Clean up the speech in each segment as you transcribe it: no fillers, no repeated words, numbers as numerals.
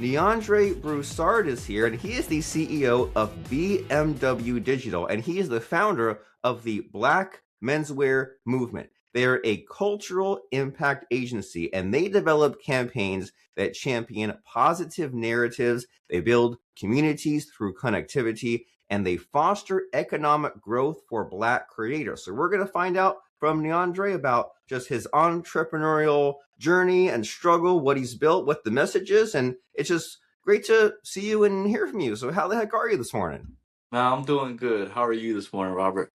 NeAndre Broussard is here, and he is the CEO of BMW Digital, and he is the founder of the Black Menswear movement. They are a cultural impact agency, and they develop campaigns that champion positive narratives. They build communities through connectivity, and they foster economic growth for Black creators. So we're going to find out from NeAndre about just his entrepreneurial journey and struggle, what he's built, what the message is, and it's just great to see you and hear from you. So how the heck are you this morning? No, I'm doing good. How are you this morning, Robert?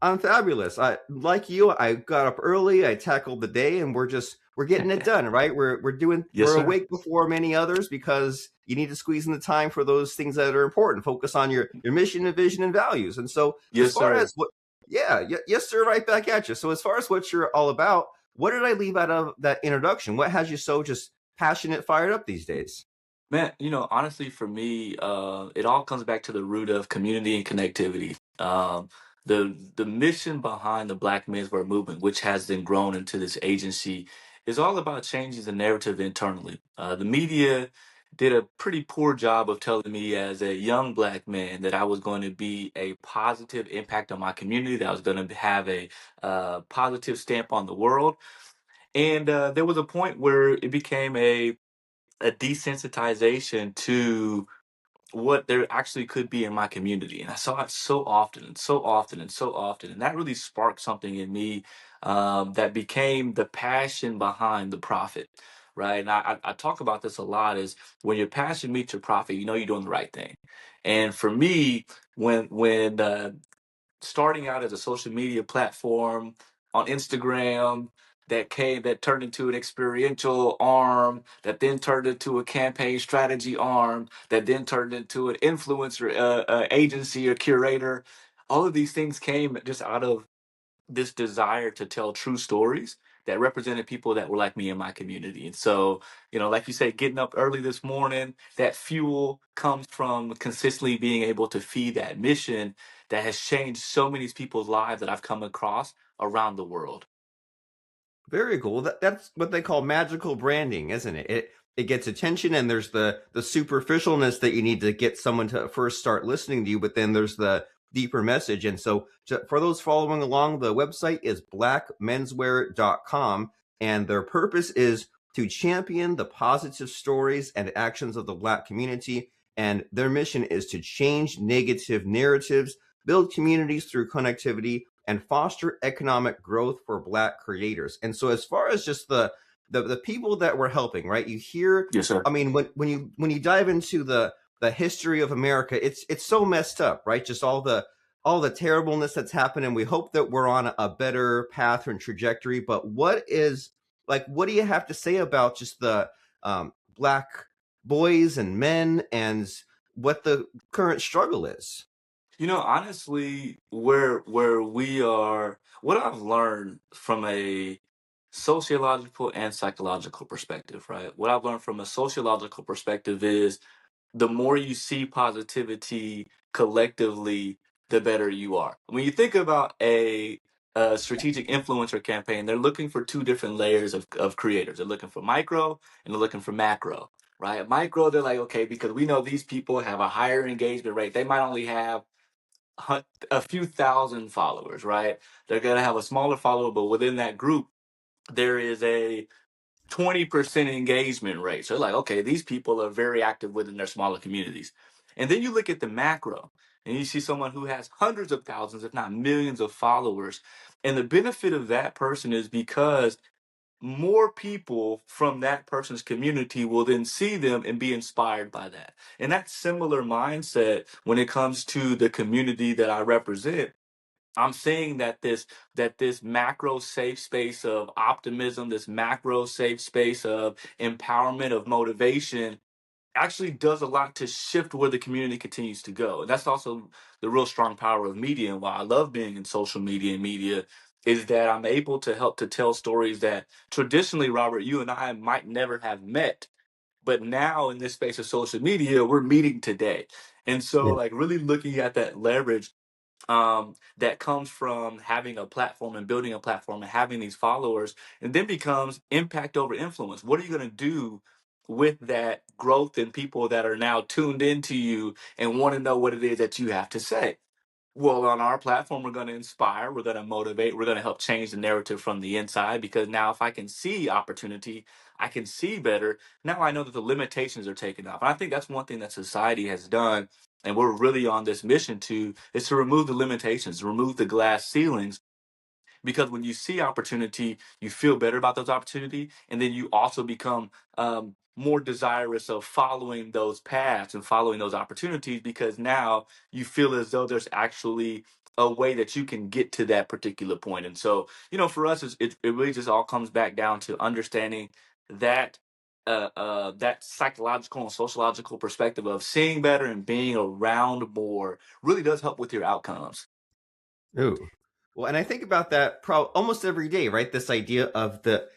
I'm fabulous. I like you. I got up early. I tackled the day, and we're getting it done, right? Yes, We're sir. awake before many others because you need to squeeze in the time for those things that are important. Focus on your mission and vision and values. And so, as Yes, far sir. as what, yeah, yes, sir, right back at you. So, as far as what you're all about, what did I leave out of that introduction? What has you so just passionate, fired up these days? Man, honestly, for me, it all comes back to the root of community and connectivity. The mission behind the Black Menswear movement, which has then grown into this agency, is all about changing the narrative internally. The media did a pretty poor job of telling me as a young Black man that I was going to be a positive impact on my community, that I was going to have a positive stamp on the world. And there was a point where it became a desensitization to what there actually could be in my community. And I saw it so often and so often and so often. And that really sparked something in me that became the passion behind the profit. Right. And I talk about this a lot is when your passion meets your profit, you know you're doing the right thing. And for me, when starting out as a social media platform on Instagram that turned into an experiential arm, that then turned into a campaign strategy arm, that then turned into an influencer agency or curator. All of these things came just out of this desire to tell true stories that represented people that were like me in my community. And so, like you say, getting up early this morning, that fuel comes from consistently being able to feed that mission that has changed so many people's lives that I've come across around the world. Very cool. That's what they call magical branding, isn't it? It gets attention, and there's the superficialness that you need to get someone to first start listening to you, but then there's the deeper message. And so, for those following along, the website is blackmenswear.com, and their purpose is to champion the positive stories and actions of the Black community. And their mission is to change negative narratives, build communities through connectivity, and foster economic growth for Black creators. And so, as far as just the people that we're helping, right? You hear, Yes, sir. I mean, when you dive into the history of America, it's so messed up, right? Just all the terribleness that's happened, and we hope that we're on a better path and trajectory. But what do you have to say about just the Black boys and men and what the current struggle is? Honestly, where we are, what I've learned from a sociological and psychological perspective, right? What I've learned from a sociological perspective is the more you see positivity collectively, the better you are. When you think about a strategic influencer campaign, they're looking for two different layers of creators. They're looking for micro and they're looking for macro, right? Micro, they're like, okay, because we know these people have a higher engagement rate. They might only have a few thousand followers, right? They're going to have a smaller follower, but within that group, there is a 20% engagement rate. So like, okay, these people are very active within their smaller communities. And then you look at the macro and you see someone who has hundreds of thousands, if not millions of followers. And the benefit of that person is because more people from that person's community will then see them and be inspired by that. And that similar mindset when it comes to the community that I represent, I'm saying that this macro safe space of optimism, this macro safe space of empowerment, of motivation, actually does a lot to shift where the community continues to go. And that's also the real strong power of media. And why I love being in social media and media is that I'm able to help to tell stories that traditionally, Robert, you and I might never have met. But now in this space of social media, we're meeting today. And so, Yeah. like, really looking at that leverage that comes from having a platform and building a platform and having these followers, and then becomes impact over influence. What are you going to do with that growth in people that are now tuned into you and want to know what it is that you have to say. Well, on our platform, we're going to inspire, we're going to motivate, we're going to help change the narrative from the inside, because now if I can see opportunity, I can see better. Now I know that the limitations are taken off. And I think that's one thing that society has done. And we're really on this mission to is to remove the limitations, remove the glass ceilings, because when you see opportunity, you feel better about those opportunity, and then you also become more desirous of following those paths and following those opportunities, because now you feel as though there's actually a way that you can get to that particular point. And so, for us, it really just all comes back down to understanding that that psychological and sociological perspective of seeing better and being around more really does help with your outcomes. Ooh. Well, and I think about that almost every day, right? This idea of the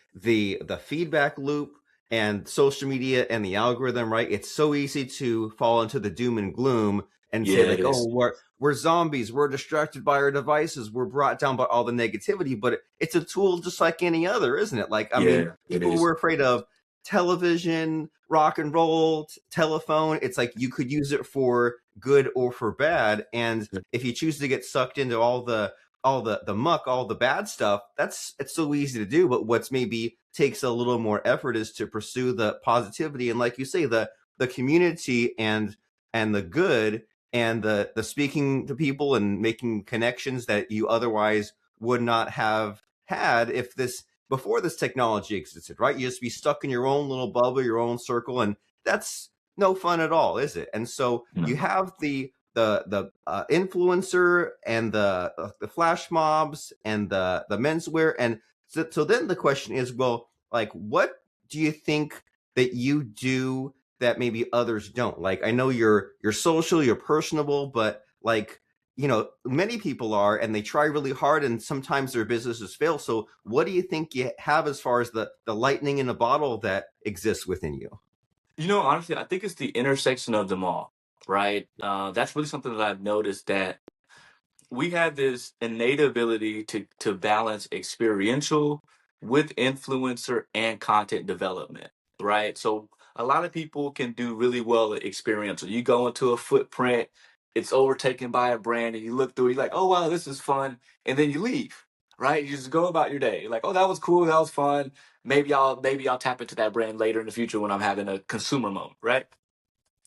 feedback loop and social media and the algorithm, right? It's so easy to fall into the doom and gloom and say Yeah, it like, "Oh, is. we're zombies. We're distracted by our devices. We're brought down by all the negativity." But it's a tool just like any other, isn't it? Like, I mean, Yeah, it people is. were afraid of television, rock and roll, telephone. It's like you could use it for good or for bad, and if you choose to get sucked into all the muck, all the bad stuff, it's so easy to do. But what's maybe takes a little more effort is to pursue the positivity and, like you say, the community and the good and the speaking to people and making connections that you otherwise would not have had if this before this technology existed, right? You just be stuck in your own little bubble, your own circle, and that's no fun at all, is it? And so you No. have the influencer and the flash mobs and the menswear, and so then the question is, well, like, what do you think that you do that maybe others don't? Like, I know you're social, you're personable, but like, many people are, and they try really hard, and sometimes their businesses fail. So what do you think you have as far as the lightning in a bottle that exists within you? Honestly, I think it's the intersection of them all, right? That's really something that I've noticed, that we have this innate ability to balance experiential with influencer and content development, right? So a lot of people can do really well at experiential. You go into a footprint, it's overtaken by a brand, and you look through, you're like, oh wow, this is fun, and then you leave, right? You just go about your day. You're like, oh, that was cool, that was fun. Maybe I'll tap into that brand later in the future when I'm having a consumer moment, right?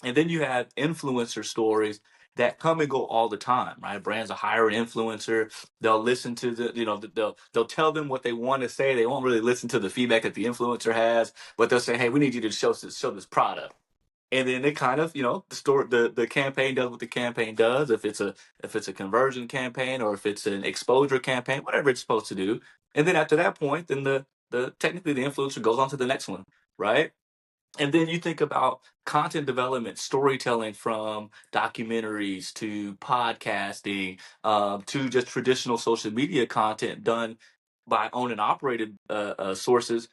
And then you have influencer stories that come and go all the time, right? Brands will hire an influencer. They'll listen to they'll tell them what they want to say. They won't really listen to the feedback that the influencer has, but they'll say, "Hey, we need you to show this product." And then it kind of, the campaign does what the campaign does. If it's a conversion campaign, or if it's an exposure campaign, whatever it's supposed to do. And then after that point, then the technically the influencer goes on to the next one, right? And then you think about content development, storytelling, from documentaries to podcasting, to just traditional social media content done by owned and operated sources.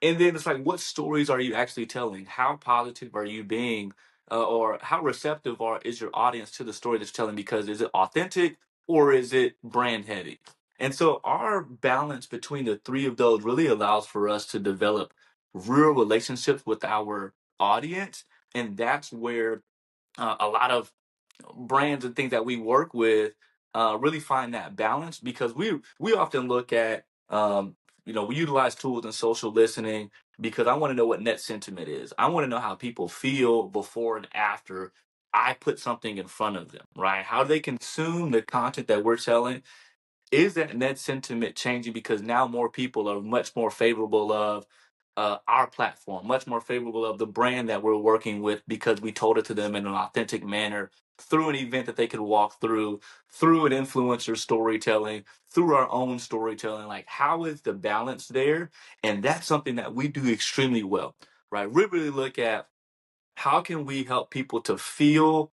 And then it's like, what stories are you actually telling? How positive are you being, or how receptive is your audience to the story that you're telling? Because is it authentic, or is it brand heavy? And so our balance between the three of those really allows for us to develop real relationships with our audience. And that's where a lot of brands and things that we work with really find that balance, because we often look at we utilize tools in social listening, because I want to know what net sentiment is. I want to know how people feel before and after I put something in front of them, right? How they consume the content that we're selling. Is that net sentiment changing because now more people are much more favorable of our platform, much more favorable of the brand that we're working with, because we told it to them in an authentic manner, through an event that they could walk through an influencer storytelling, through our own storytelling? Like, how is the balance there? And that's something that we do extremely well, right? We really look at how can we help people to feel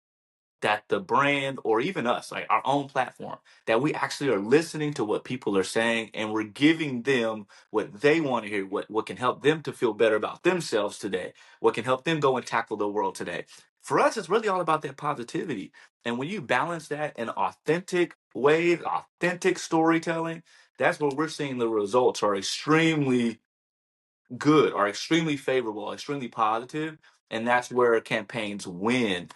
that the brand, or even us, like our own platform, that we actually are listening to what people are saying, and we're giving them what they want to hear, what can help them to feel better about themselves today, what can help them go and tackle the world today. For us, it's really all about that positivity. And when you balance that in authentic ways, authentic storytelling, that's where we're seeing the results are extremely good, are extremely favorable, extremely positive, and that's where campaigns win.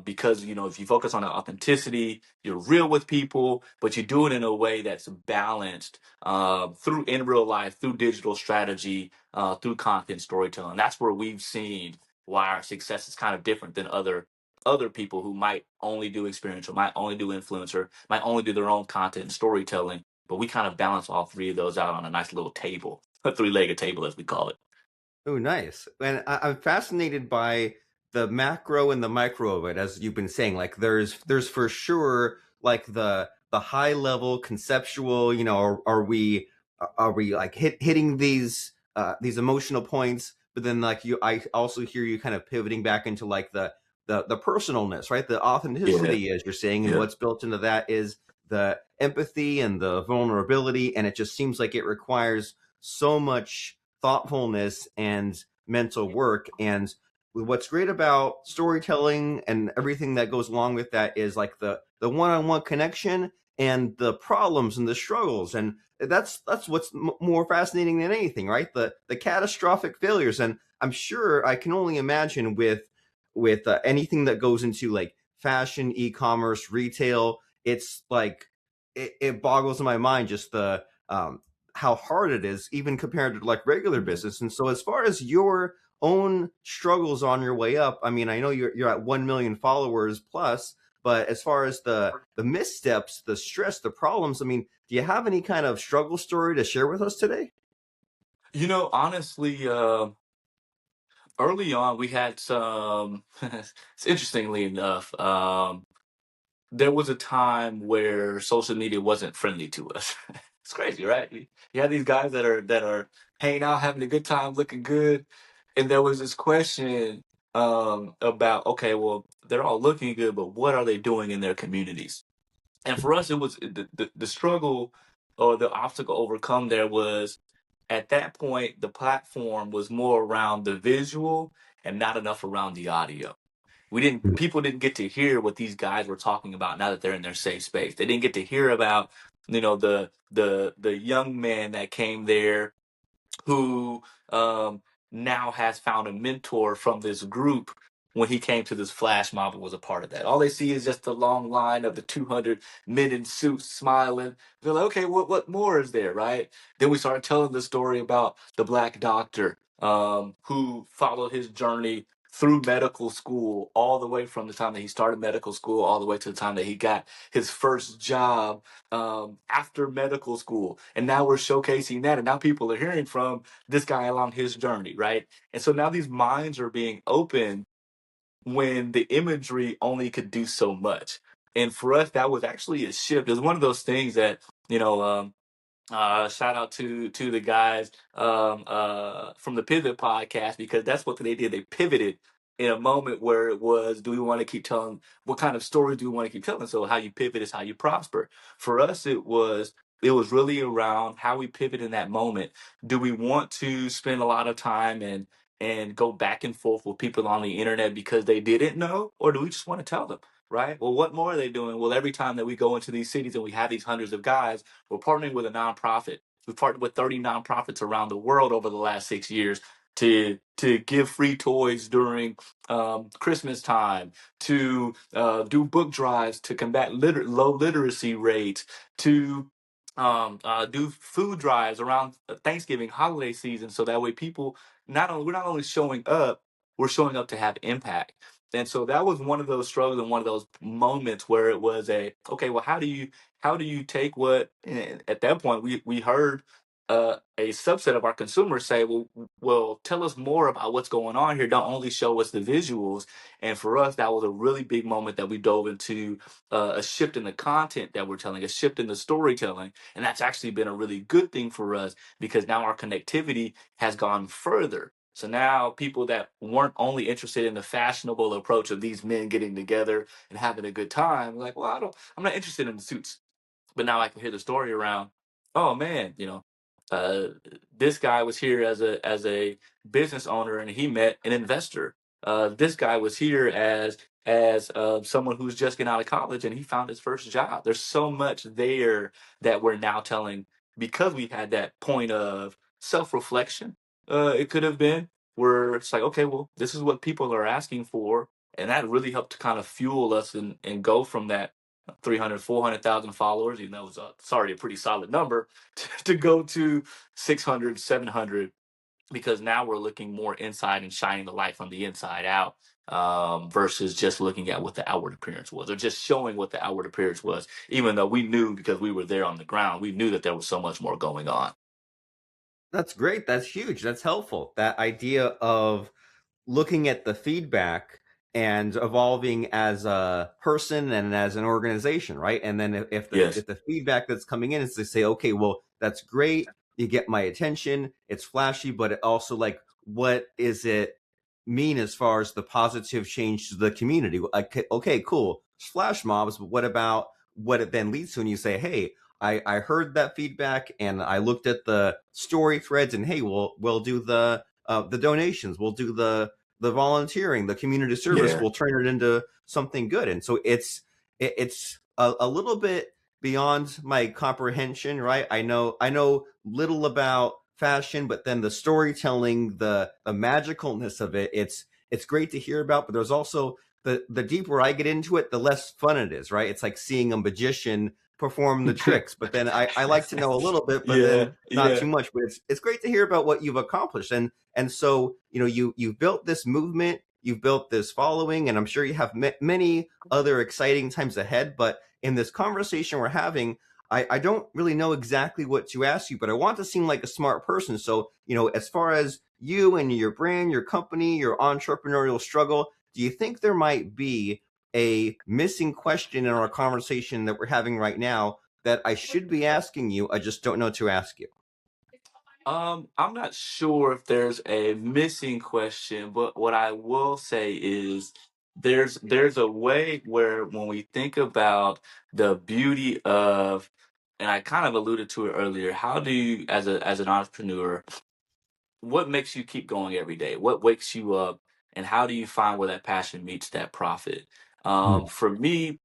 Because if you focus on the authenticity, you're real with people, but you do it in a way that's balanced through in real life, through digital strategy, through content storytelling. That's where we've seen why our success is kind of different than other people who might only do experiential, might only do influencer, might only do their own content and storytelling. But we kind of balance all three of those out on a nice little table, a three-legged table, as we call it. Oh, nice. And I'm fascinated by the macro and the micro of it, as you've been saying. Like, there's for sure like the high level conceptual. Are we like hitting these emotional points? But then like I also hear you kind of pivoting back into like the personalness, right? The Yeah, authenticity, as you're saying, and yeah. what's built into that is the empathy and the vulnerability, and it just seems like it requires so much thoughtfulness and mental work. And what's great about storytelling and everything that goes along with that is like the one-on-one connection and the problems and the struggles. And that's what's more fascinating than anything, right? The catastrophic failures. And I'm sure, I can only imagine with anything that goes into like fashion, e-commerce, retail, it's like it boggles my mind just the how hard it is, even compared to like regular Mhm. business. And so, as far as your own struggles on your way up, I mean, I know you're at 1 million followers plus, but as far as the missteps, the stress, the problems, I mean, do you have any kind of struggle story to share with us today? Honestly, early on we had some. It's interestingly enough, there was a time where social media wasn't friendly to us. It's crazy, right? You have these guys that are hanging out, having a good time, looking good, and there was this question about, okay, well, they're all looking good, but what are they doing in their communities? And for us, it was the struggle or the obstacle overcome there was at that point the platform was more around the visual and not enough around the audio. We didn't People didn't get to hear what these guys were talking about now that they're in their safe space. They didn't get to hear about the young man that came there who now has found a mentor from this group when he came to this flash mob and was a part of that. All they see is just the long line of the 200 men in suits smiling. They're like, okay, what more is there, right? Then we started telling the story about the black doctor who followed his journey through medical school, all the way from the time that he started medical school, all the way to the time that he got his first job after medical school. And now we're showcasing that. And now people are hearing from this guy along his journey, right? And so now these minds are being opened when the imagery only could do so much. And for us, that was actually a shift. It was one of those things that, shout out to the guys from the Pivot podcast because that's what they did. They pivoted in a moment where it was, do we want to keep telling what kind of stories do we want to keep telling? So how you pivot is how you prosper. For us, it was really around how we pivot in that moment. Do we want to spend a lot of time and go back and forth with people on the internet because they didn't know, or do we just want to tell them? Right. Well, what more are they doing? Well, every time that we go into these cities and we have these hundreds of guys, we're partnering with a nonprofit. We've partnered with 30 nonprofits around the world over the last 6 years to give free toys during Christmas time, to do book drives to combat low literacy rates, to do food drives around Thanksgiving holiday season, so that way people we're not only showing up, we're showing up to have impact. And so that was one of those struggles and one of those moments where it was okay, well, how do you take what, and at that point we heard a subset of our consumers say, well, tell us more about what's going on here. Don't only show us the visuals. And for us, that was a really big moment that we dove into a shift in the content that we're telling, a shift in the storytelling. And that's actually been a really good thing for us because now our connectivity has gone further. So now people that weren't only interested in the fashionable approach of these men getting together and having a good time, like, well, I'm not interested in the suits. But now I can hear the story around, oh man, uh, this guy was here as a business owner and he met an investor. This guy was here as someone who's just getting out of college and he found his first job. There's so much there that we're now telling because we've had that point of self reflection It could have been where it's like, okay, well, this is what people are asking for, and that really helped to kind of fuel us and go from that 300, 400,000 followers, even though it was sorry, a pretty solid number, to go to 600, 700, because now we're looking more inside and shining the light from the inside out, versus just looking at what the outward appearance was, or just showing what the outward appearance was, even though we knew, because we were there on the ground, we knew that there was so much more going on. That's great. That's huge. That's helpful. That idea of looking at the feedback and evolving as a person and as an organization, right? And then if the Yes. if the feedback that's coming in is to say, okay, well, that's great, you get my attention, it's flashy, but it also, like, what is it mean as far as the positive change to the community? Like, okay, cool, flash mobs, but what about what it then leads to? And you say, hey, I heard that feedback and I looked at the story threads, and hey, we'll do the donations, we'll do the volunteering, the community service, Yeah. will turn it into something good. And so it's a little bit beyond my comprehension, right? I know little about fashion, but then the storytelling, the magicalness of it, it's great to hear about. But there's also the deeper I get into it, the less fun it is, right? It's like seeing a magician perform the tricks. But then I like to know a little bit, but Yeah, then not too yeah. much. But it's great to hear about what you've accomplished. And so, you've built this movement, you've built this following, and I'm sure you have many other exciting times ahead. But in this conversation we're having, I don't really know exactly what to ask you, but I want to seem like a smart person. So, as far as you and your brand, your company, your entrepreneurial struggle, do you think there might be a missing question in our conversation that we're having right now that I should be asking you? I just don't know to ask you. I'm not sure if there's a missing question, but what I will say is there's a way where when we think about the beauty of, and I kind of alluded to it earlier, how do you, as an entrepreneur, what makes you keep going every day? What wakes you up, and how do you find where that passion meets that profit? Mm, For me,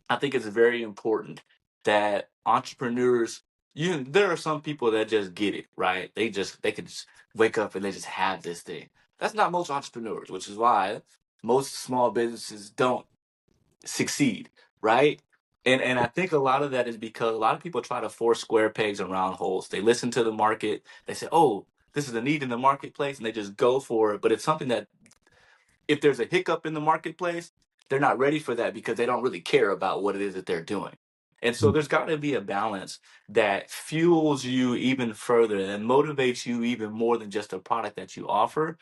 I think it's very important that entrepreneurs, there are some people that just get it, right? They can just wake up and they just have this thing. That's not most entrepreneurs, which is why most small businesses don't succeed, right? And I think a lot of that is because a lot of people try to force square pegs and round holes. They listen to the market, they say, "Oh, this is a need in the marketplace," and they just go for it. But it's something that, if there's a hiccup in the marketplace, they're not ready for that because they don't really care about what it is that they're doing. And so mm, there's got to be a balance that fuels you even further and motivates you even more than just a product that you offer.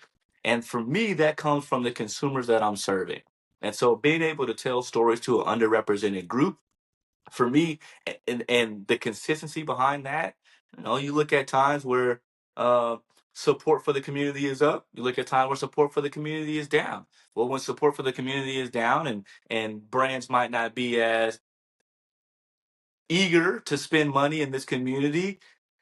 And for me, that comes from the consumers that I'm serving. And so being able to tell stories to an underrepresented group, for me, and the consistency behind that, you look at times where uh support for the community is up, you look at times where support for the community is down. Well, when support for the community is down, and brands might not be as eager to spend money in this community,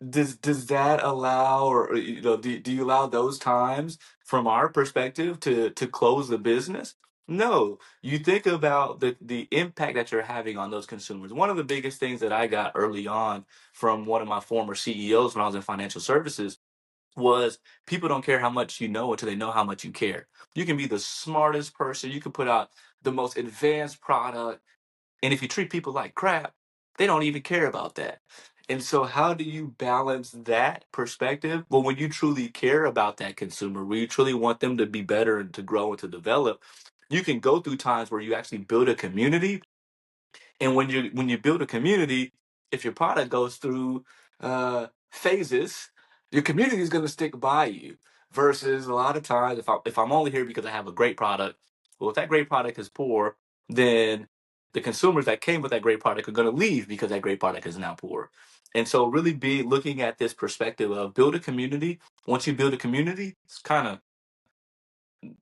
does that allow, or do you allow those times, from our perspective, to close the business? No. You think about the impact that you're having on those consumers. One of the biggest things that I got early on from one of my former CEOs when I was in financial services was, people don't care how much you know until they know how much you care. You can be the smartest person, you can put out the most advanced product, and if you treat people like crap, they don't even care about that. And so, how do you balance that perspective? Well, when you truly care about that consumer, when you truly want them to be better and to grow and to develop, you can go through times where you actually build a community. And when you build a community, if your product goes through phases, your community is going to stick by you. Versus a lot of times, if I'm only here because I have a great product, well, if that great product is poor, then the consumers that came with that great product are going to leave because that great product is now poor. And so, really be looking at this perspective of build a community. Once you build a community, it's kind of,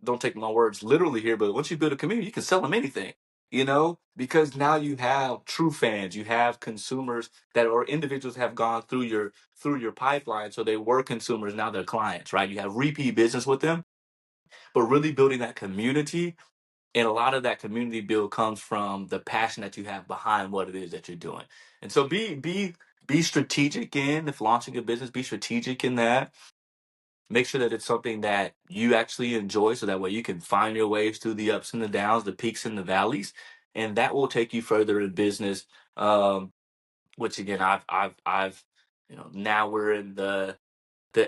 don't take my words literally here, but once you build a community, you can sell them anything, because now you have true fans, you have consumers that, or individuals have gone through your pipeline, so they were consumers, now they're clients, right? You have repeat business with them, but really building that community, and a lot of that community build comes from the passion that you have behind what it is that you're doing. And so be strategic in, if launching a business, be strategic in that. Make sure that it's something that you actually enjoy, so that way you can find your ways through the ups and the downs, the peaks and the valleys, and that will take you further in business. Which again, I've, now we're in the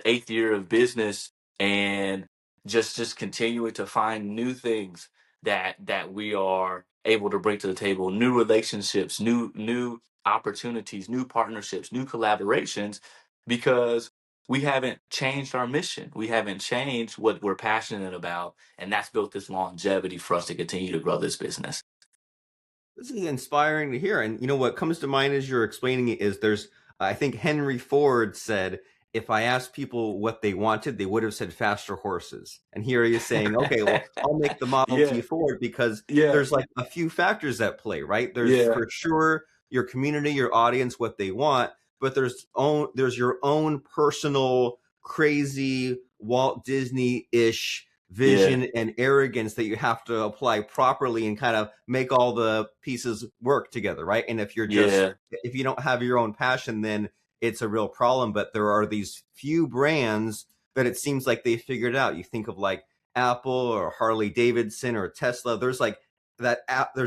eighth year of business, and just continuing to find new things that we are able to bring to the table, new relationships, new opportunities, new partnerships, new collaborations, because we haven't changed our mission, we haven't changed what we're passionate about, and that's built this longevity for us to continue to grow this business. This is inspiring to hear. And what comes to mind as you're explaining it is I think Henry Ford said, if I asked people what they wanted, they would have said faster horses. And here he is saying, okay, well, I'll make the Model T Yeah, Ford because yeah, there's like a few factors at play, right? There's yeah, for sure your community, your audience, what they want, but there's your own personal, crazy Walt Disney-ish yeah, vision and arrogance that you have to apply properly and kind of make all the pieces work together, right? And yeah, if you don't have your own passion, then it's a real problem. But there are these few brands that it seems like they figured out. You think of like Apple or Harley Davidson or Tesla. There's like that app.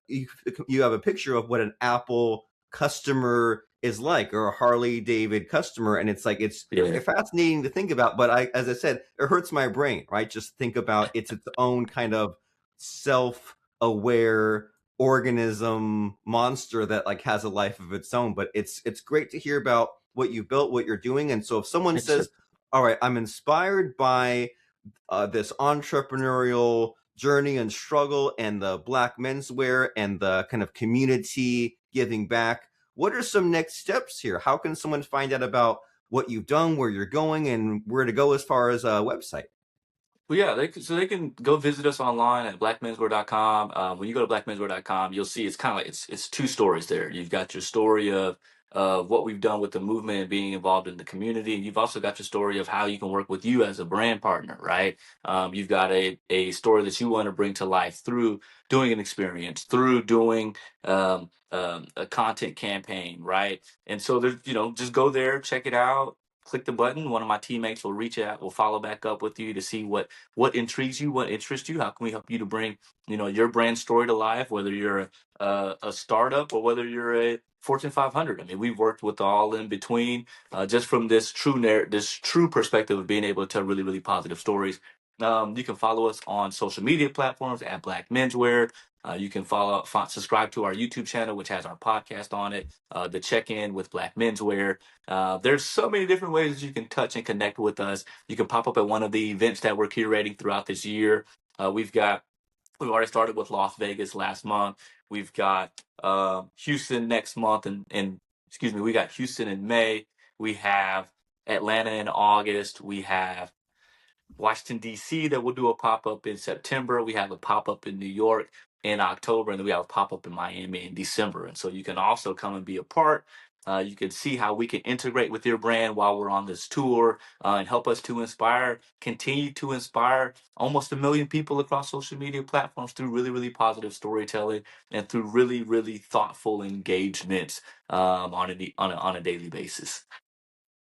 You have a picture of what an Apple customer is like, or a Harley David customer, and it's yeah. fascinating to think about. But as I said, it hurts my brain, right? Just think about its own kind of self-aware organism monster that like has a life of its own. But it's great to hear about what you built, what you're doing. And so if someone Thanks, sir. says, all right, I'm inspired by this entrepreneurial journey and struggle and the Black Menswear and the kind of community giving back, what are some next steps here? How can someone find out about what you've done, where you're going, and where to go as far as a website? Well, yeah, they can go visit us online at blackmenswear.com. When you go to blackmenswear.com, you'll see it's kind of like it's two stories there. You've got your story of what we've done with the movement and being involved in the community, and you've also got your story of how you can work with you as a brand partner, right? You've got a story that you want to bring to life through doing an experience, through doing a content campaign, right? And so there's, just go there, check it out, click the button. One of my teammates will reach out, will follow back up with you to see what intrigues you, what interests you. How can we help you to bring, your brand story to life, whether you're a startup or whether you're a Fortune 500. I mean, we've worked with all in between, just from this true perspective of being able to tell really, really positive stories. You can follow us on social media platforms at Black Menswear. You can subscribe to our YouTube channel, which has our podcast on it, the check-in with Black Menswear. There's so many different ways that you can touch and connect with us. You can pop up at one of the events that we're curating throughout this year. We've already started with Las Vegas last month. We've got Houston next month, and excuse me, we got Houston in May. We have Atlanta in August. We have Washington, D.C. that we'll do a pop up in September. We have a pop up in New York in October, and then we have a pop up in Miami in December. And so you can also come and be a part. You can see how we can integrate with your brand while we're on this tour, and help us to continue to inspire almost 1 million people across social media platforms through really, really positive storytelling and through really, really thoughtful engagements, on a daily basis.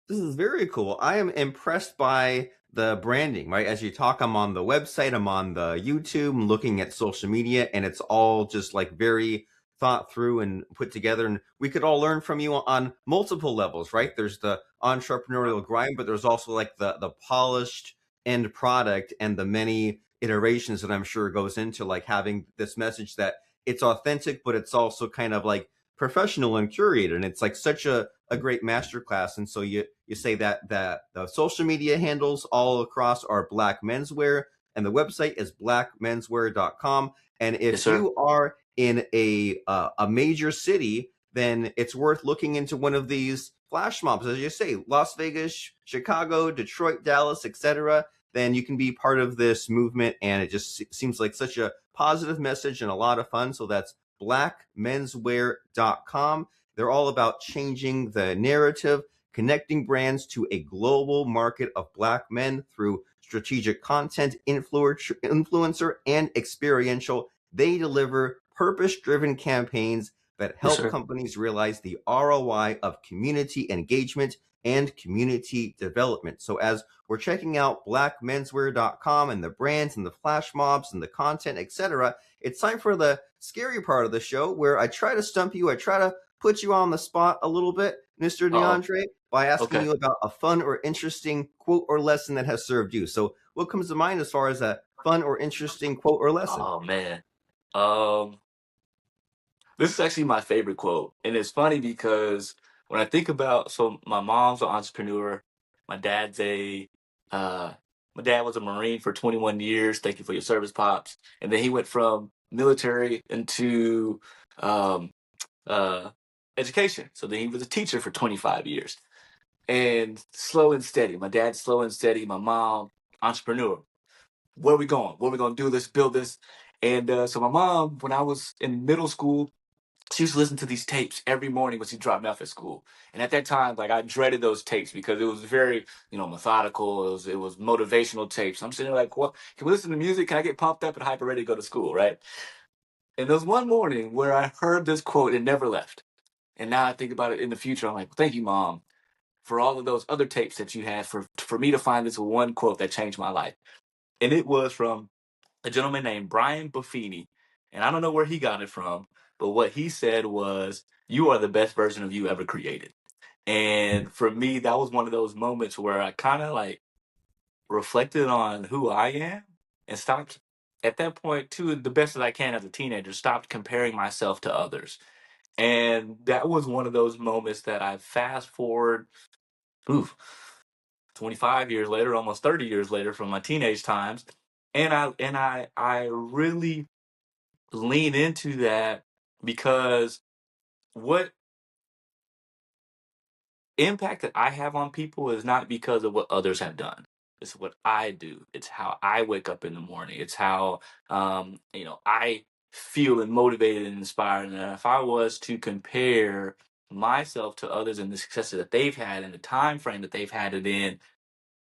This is very cool. I am impressed by the branding, right? As you talk, I'm on the website, I'm on the YouTube, I'm looking at social media, and it's all just like very thought through and put together. And we could all learn from you on multiple levels, right? There's the entrepreneurial grind, but there's also like the polished end product and the many iterations that I'm sure goes into like having this message that it's authentic, but it's also kind of like professional and curated. And it's like such a great masterclass. And so you say that the social media handles all across are Black Menswear, and the website is blackmenswear.com. And Yes, if sir. you are in a major city, then it's worth looking into one of these flash mobs, as you say, Las Vegas, Chicago, Detroit, Dallas, etc. Then you can be part of this movement, and it just seems like such a positive message and a lot of fun. So that's blackmenswear.com. They're all about changing the narrative, connecting brands to a global market of Black men through strategic content, influencer, and experiential. They deliver purpose-driven campaigns that Yes, help sir. companies realize the ROI of community engagement and community development. So as we're checking out blackmenswear.com and the brands and the flash mobs and the content, etc., it's time for the scary part of the show where I try to stump you. I try to put you on the spot a little bit, Mr. Uh-oh. NeAndre, by asking Okay. you about a fun or interesting quote or lesson that has served you. So, what comes to mind as far as a fun or interesting quote or lesson? Oh man. Um, this is actually my favorite quote. And it's funny because when I think about, so my mom's an entrepreneur. My dad's a uh my dad was a Marine for 21 years. Thank you for your service, Pops. And then he went from military into um uh education. So then he was a teacher for 25 years. And slow and steady. My dad's slow and steady. My mom, entrepreneur. Where are we going? What are we gonna do? Let's build this. And so my mom, when I was in middle school, she used to listen to these tapes every morning when she dropped me off at school. And at that time, like I dreaded those tapes because it was very, methodical. It was motivational tapes. I'm sitting there like, what? Can we listen to music? Can I get pumped up and hyper ready to go to school, right? And there was one morning where I heard this quote and never left. And now I think about it in the future. I'm like, thank you, mom, for all of those other tapes that you had for me to find this one quote that changed my life. And it was from a gentleman named Brian Buffini. And I don't know where he got it from, but what he said was, "You are the best version of you ever created." And for me, that was one of those moments where I kind of like reflected on who I am and stopped at that point, too, the best that I can as a teenager, stopped comparing myself to others. And that was one of those moments that I fast forward, oof, 25 years later, almost 30 years later from my teenage times. And I really lean into that because what impact that I have on people is not because of what others have done. It's what I do. It's how I wake up in the morning. It's how I feel and motivated and inspired. And if I was to compare myself to others and the successes that they've had and the time frame that they've had it in,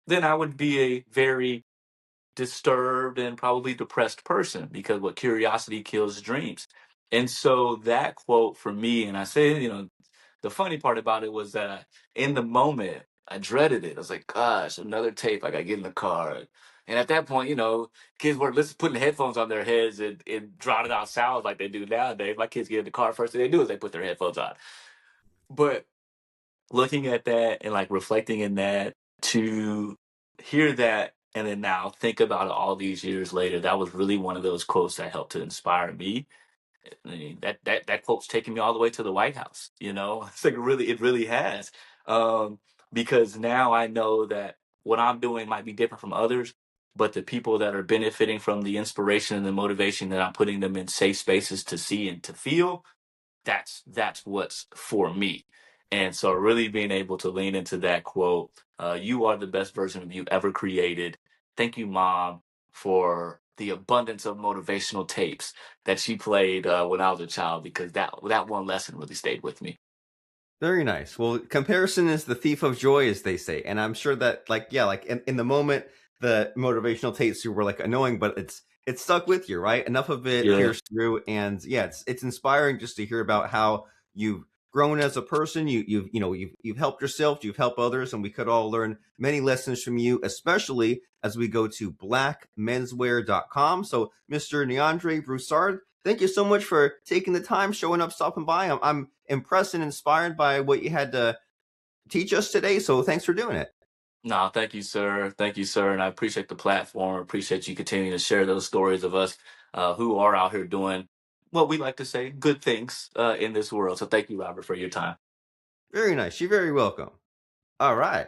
then I would be a very disturbed and probably depressed person because what curiosity kills dreams. And so that quote for me, and I say, the funny part about it was that in the moment, I dreaded it. I was like, gosh, another tape. Like I get in the car. And at that point, kids were putting headphones on their heads and drowning out sounds like they do nowadays. My kids get in the car, first thing they do is they put their headphones on. But looking at that and like reflecting in that, to hear that and then now think about it all these years later, that was really one of those quotes that helped to inspire me. I mean, that quote's taken me all the way to the White House. It's like it really has. Um, because now I know that what I'm doing might be different from others, but the people that are benefiting from the inspiration and the motivation that I'm putting them in safe spaces to see and to feel, that's what's for me. And so really being able to lean into that quote, "You are the best version of you ever created. Thank you, mom, for the abundance of motivational tapes that she played when I was a child," because that one lesson really stayed with me. Very nice. Well, comparison is the thief of joy, as they say. And I'm sure that, like, yeah, like in the moment, the motivational tapes were like annoying, but it's stuck with you, right? Enough of it Yeah. pierced through, and yeah, it's inspiring just to hear about how you've grown as a person. You've helped yourself, you've helped others, and we could all learn many lessons from you, especially as we go to blackmenswear.com. So, Mr. NeAndre Broussard, thank you so much for taking the time, showing up, stopping by. I'm impressed and inspired by what you had to teach us today. So thanks for doing it. No, thank you, sir. Thank you, sir. And I appreciate the platform. Appreciate you continuing to share those stories of us who are out here doing what we like to say, good things in this world. So thank you, Robert, for your time. Very nice. You're very welcome. All right.